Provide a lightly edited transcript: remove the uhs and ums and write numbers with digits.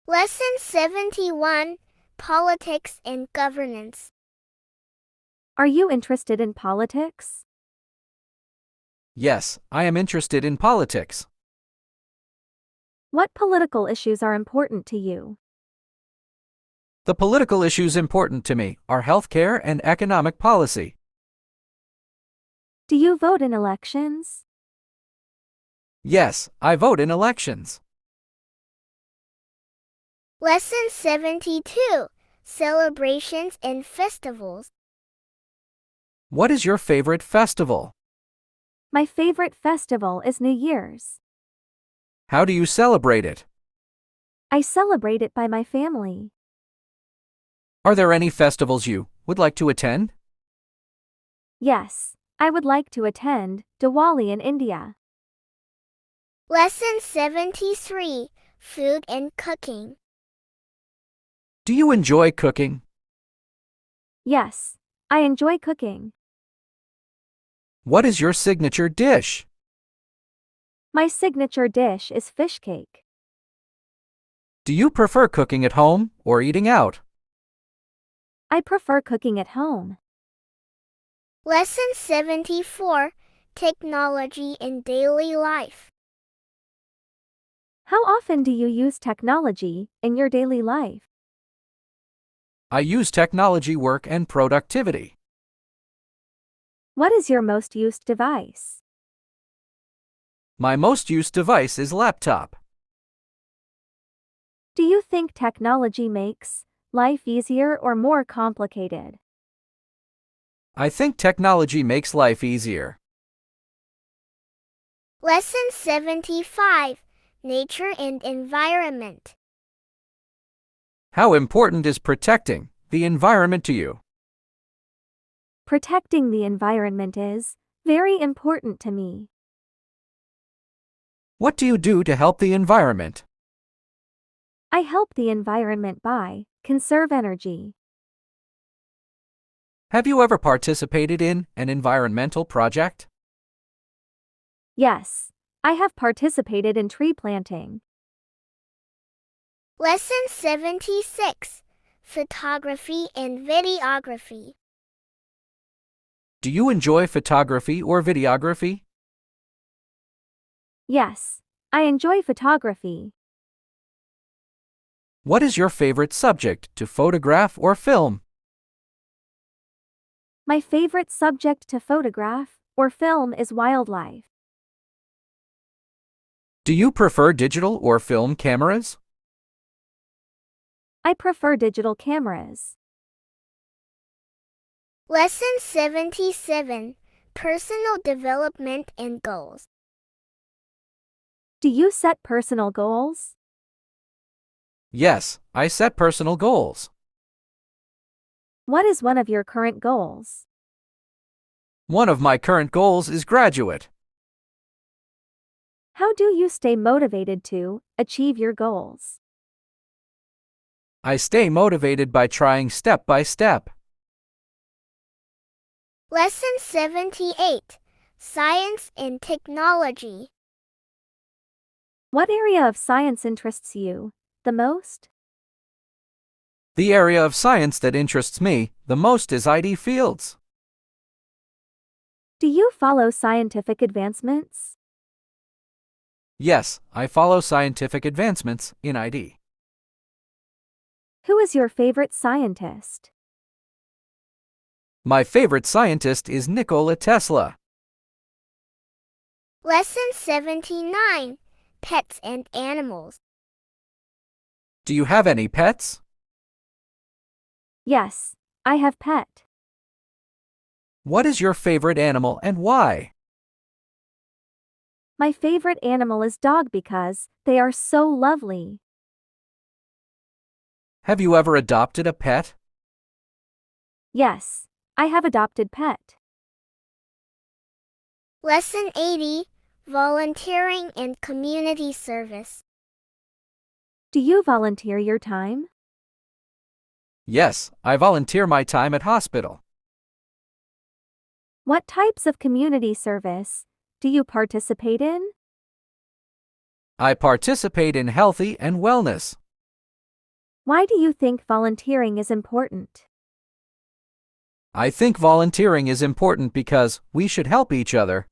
Lesson 71, Politics and Governance. Are you interested in politics? Yes, I am interested in politics. What political issues are important to you? The political issues important to me are healthcare and economic policy. Do you vote in elections? Yes, I vote in elections. Lesson 72, Celebrations and Festivals. What is your favorite festival? My favorite festival is New Year's. How do you celebrate it? I celebrate it by my family. Are there any festivals you would like to attend? Yes, I would like to attend Diwali in India. Lesson 73, Food and Cooking. Do you enjoy cooking? Yes, I enjoy cooking. What is your signature dish? My signature dish is fish cake. Do you prefer cooking at home or eating out? I prefer cooking at home. Lesson 74, Technology in Daily Life. How often do you use technology in your daily life? I use technology work and productivity. What is your most used device? My most used device is laptop. Do you think technology makes life easier or more complicated? I think technology makes life easier. Lesson 75, Nature and Environment. How important is protecting the environment to you? Protecting the environment is very important to me. What do you do to help the environment? I help the environment by conserve energy. Have you ever participated in an environmental project? Yes, I have participated in tree planting. Lesson 76, Photography and Videography. Do you enjoy photography or videography? Yes, I enjoy photography. What is your favorite subject to photograph or film? My favorite subject to photograph or film is wildlife. Do you prefer digital or film cameras? I prefer digital cameras. Lesson 77, Personal Development and Goals. Do you set personal goals? Yes, I set personal goals. What is one of your current goals? One of my current goals is graduate. How do you stay motivated to achieve your goals? I stay motivated by trying step by step. Lesson 78, Science and Technology. What area of science interests you the most? The area of science that interests me the most is ID fields. Do you follow scientific advancements? Yes, I follow scientific advancements in ID. Who is your favorite scientist? My favorite scientist is Nikola Tesla. Lesson 79, Pets and Animals. Do you have any pets? Yes, I have pet. What is your favorite animal and why? My favorite animal is dog because they are so lovely. Have you ever adopted a pet? Yes, I have adopted pet. Lesson 80, Volunteering and Community Service. Do you volunteer your time? Yes, I volunteer my time at hospital. What types of community service do you participate in? I participate in healthy and wellness. Why do you think volunteering is important? I think volunteering is important because we should help each other.